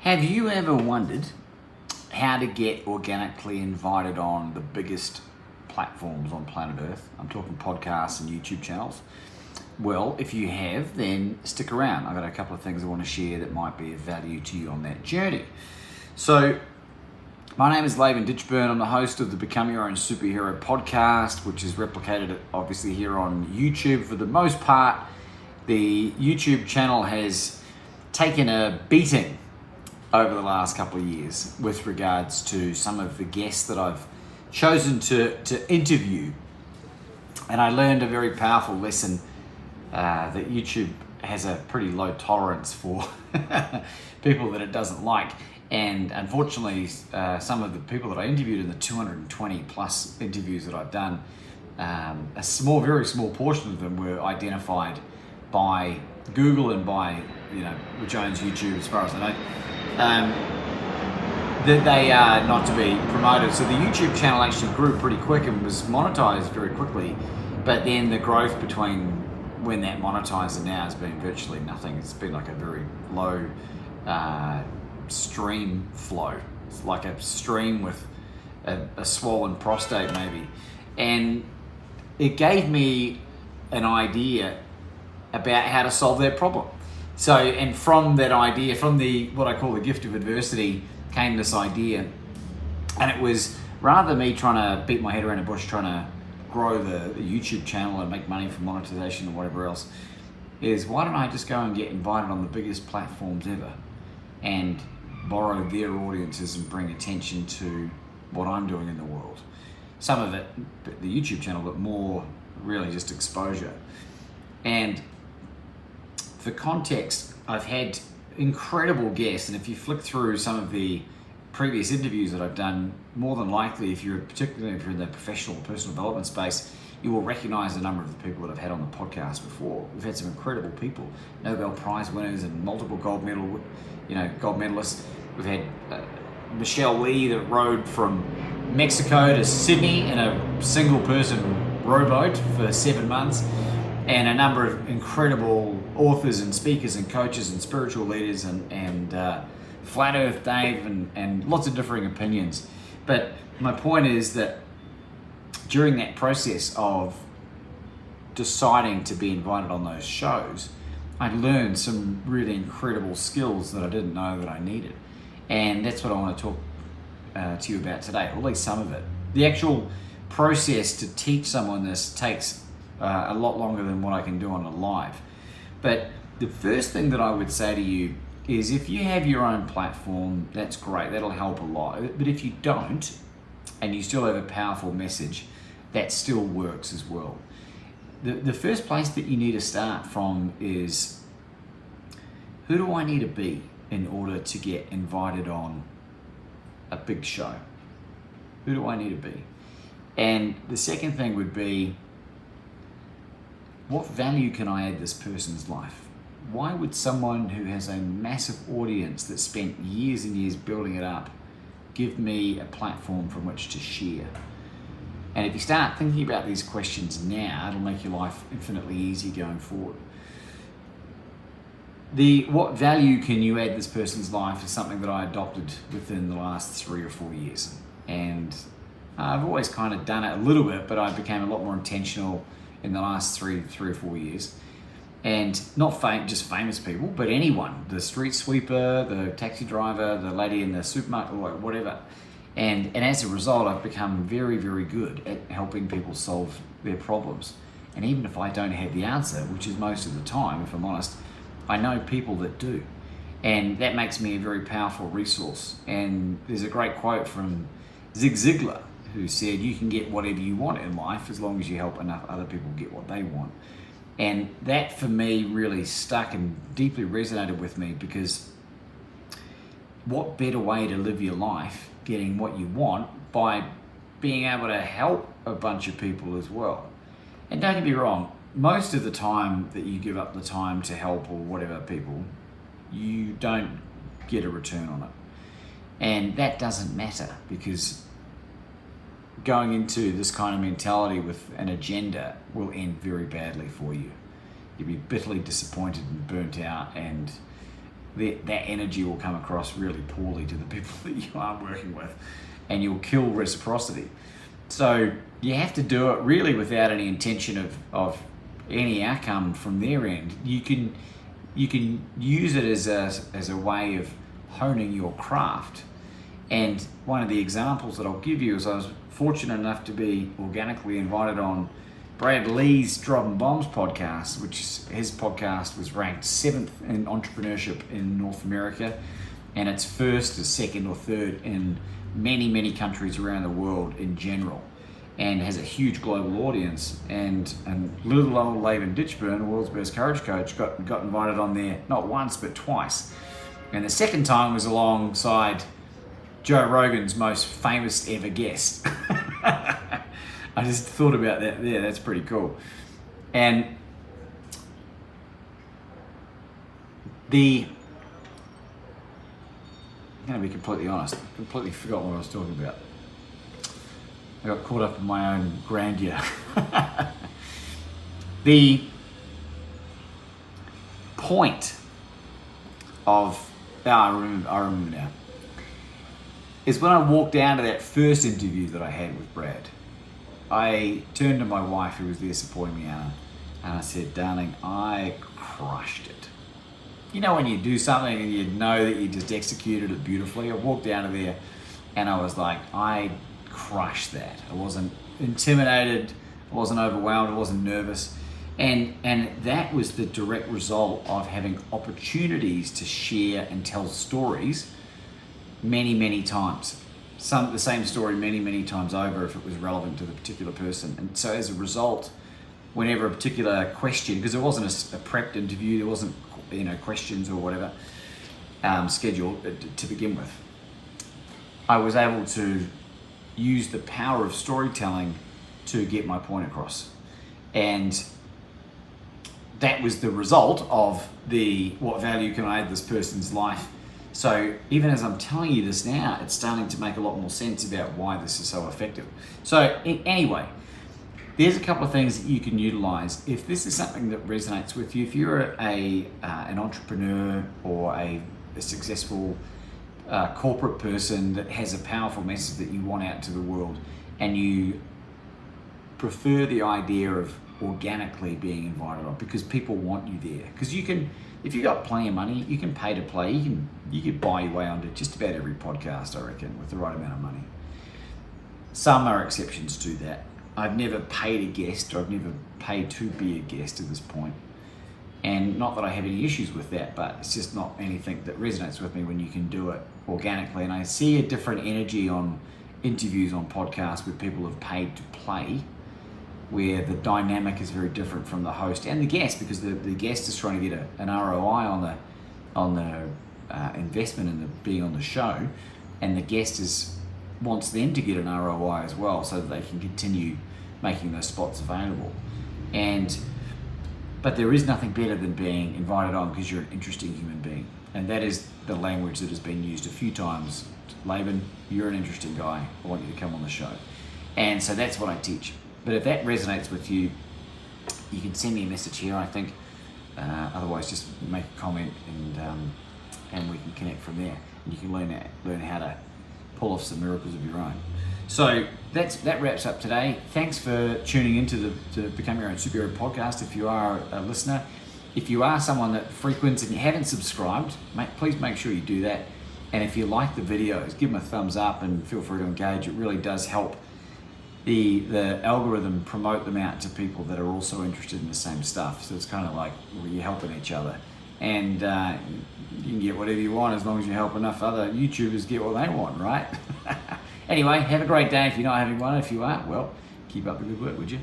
Have you ever wondered how to get organically invited on the biggest platforms on planet Earth? I'm talking podcasts and YouTube channels. Well, if you have, then stick around. I've got a couple of things I want to share that might be of value to you on that journey. So, my name is Laban Ditchburn. I'm the host of the Become Your Own Superhero podcast, which is replicated obviously here on YouTube for the most part. The YouTube channel has taken a beating over the last couple of years with regards to some of the guests that I've chosen to interview. And I learned a very powerful lesson that YouTube has a pretty low tolerance for people that it doesn't like. And unfortunately, some of the people that I interviewed in the 220 plus interviews that I've done, a very small portion of them were identified by Google and by, which owns YouTube as far as I know, that they are not to be promoted. So the YouTube channel actually grew pretty quick and was monetized very quickly. But then the growth between when that monetized and now has been virtually nothing. It's been like a very low stream flow. It's like a stream with a swollen prostate maybe. And it gave me an idea about how to solve that problem. So, and from that idea, from what I call the gift of adversity, came this idea. And it was rather than me trying to beat my head around a bush, trying to grow the YouTube channel and make money from monetization or whatever else, is why don't I just go and get invited on the biggest platforms ever and borrow their audiences and bring attention to what I'm doing in the world. Some of it, the YouTube channel, but more really just exposure. And for context, I've had incredible guests, and if you flick through some of the previous interviews that I've done, more than likely, particularly if you're in the professional personal development space, you will recognize the number of the people that I've had on the podcast before. We've had some incredible people, Nobel Prize winners and multiple gold medalists. We've had Michelle Lee that rode from Mexico to Sydney in a single person rowboat for 7 months. And a number of incredible authors and speakers and coaches and spiritual leaders and Flat Earth Dave and lots of differing opinions. But my point is that during that process of deciding to be invited on those shows, I learned some really incredible skills that I didn't know that I needed. And that's what I want to talk to you about today, or at least some of it. The actual process to teach someone this takes a lot longer than what I can do on a live. But the first thing that I would say to you is if you have your own platform, that's great, that'll help a lot. But if you don't, and you still have a powerful message, that still works as well. The first place that you need to start from is, who do I need to be in order to get invited on a big show? Who do I need to be? And the second thing would be, what value can I add this person's life? Why would someone who has a massive audience that spent years and years building it up give me a platform from which to share? And if you start thinking about these questions now, it'll make your life infinitely easier going forward. What value can you add this person's life is something that I adopted within the last 3 or 4 years. And I've always kind of done it a little bit, but I became a lot more intentional in the last three or 4 years. And not just famous people, but anyone, the street sweeper, the taxi driver, the lady in the supermarket, or whatever. And as a result, I've become very, very good at helping people solve their problems. And even if I don't have the answer, which is most of the time, if I'm honest, I know people that do. And that makes me a very powerful resource. And there's a great quote from Zig Ziglar, who said, you can get whatever you want in life as long as you help enough other people get what they want. And that for me really stuck and deeply resonated with me, because what better way to live your life getting what you want by being able to help a bunch of people as well. And don't get me wrong, most of the time that you give up the time to help or whatever people, you don't get a return on it. And that doesn't matter, because going into this kind of mentality with an agenda will end very badly for you. You'll be bitterly disappointed and burnt out, and that energy will come across really poorly to the people that you are working with, and you'll kill reciprocity. So you have to do it really without any intention of any outcome from their end. You can use it as a way of honing your craft. And one of the examples that I'll give you is I was fortunate enough to be organically invited on Brad Lee's Dropping Bombs podcast, which his podcast was ranked 7th in entrepreneurship in North America, and it's first or second or third in many, many countries around the world in general, and has a huge global audience. And little old Laban Ditchburn, the world's best courage coach, got invited on there not once but twice. And the second time was alongside Joe Rogan's most famous ever guest. I just thought about that there. That's pretty cool. And I'm going to be completely honest, I completely forgot what I was talking about. I got caught up in my own grandeur. The point of, I remember now, is when I walked down to that first interview that I had with Brad, I turned to my wife, who was there supporting me, Anna, and I said, darling, I crushed it. You know when you do something and you know that you just executed it beautifully? I walked down to there and I was like, I crushed that. I wasn't intimidated, I wasn't overwhelmed, I wasn't nervous. And that was the direct result of having opportunities to share and tell stories many, many times. The same story many times over if it was relevant to the particular person. And so as a result, whenever a particular question, because it wasn't a prepped interview, there wasn't questions or whatever scheduled to begin with, I was able to use the power of storytelling to get my point across. And that was the result of what value can I add this person's life. So even as I'm telling you this now, it's starting to make a lot more sense about why this is so effective. So anyway, there's a couple of things that you can utilize. If this is something that resonates with you, if you're an entrepreneur or a successful corporate person that has a powerful message that you want out to the world, and you prefer the idea of organically being invited on because people want you there. Because you can, if you got plenty of money, you can pay to play. You can buy your way onto just about every podcast, I reckon, with the right amount of money. Some are exceptions to that. I've never paid a guest, or I've never paid to be a guest at this point. And not that I have any issues with that, but it's just not anything that resonates with me when you can do it organically. And I see a different energy on interviews on podcasts where people have paid to play, where the dynamic is very different from the host and the guest, because the guest is trying to get an ROI on the investment in being on the show, and the guest wants them to get an ROI as well, so that they can continue making those spots available. But there is nothing better than being invited on because you're an interesting human being, and that is the language that has been used a few times. Laban, you're an interesting guy, I want you to come on the show. And so that's what I teach. But if that resonates with you, you can send me a message here, I think. Otherwise, just make a comment and we can connect from there. And you can learn how to pull off some miracles of your own. So that wraps up today. Thanks for tuning into the Become Your Own Superhero podcast. If you are a listener, if you are someone that frequents and you haven't subscribed, please make sure you do that. And if you like the videos, give them a thumbs up and feel free to engage. It really does help the algorithm promote them out to people that are also interested in the same stuff. So it's kind of like you're helping each other. And you can get whatever you want as long as you help enough other YouTubers get what they want, right? Anyway, have a great day if you're not having one. If you are, well, keep up the good work, would you?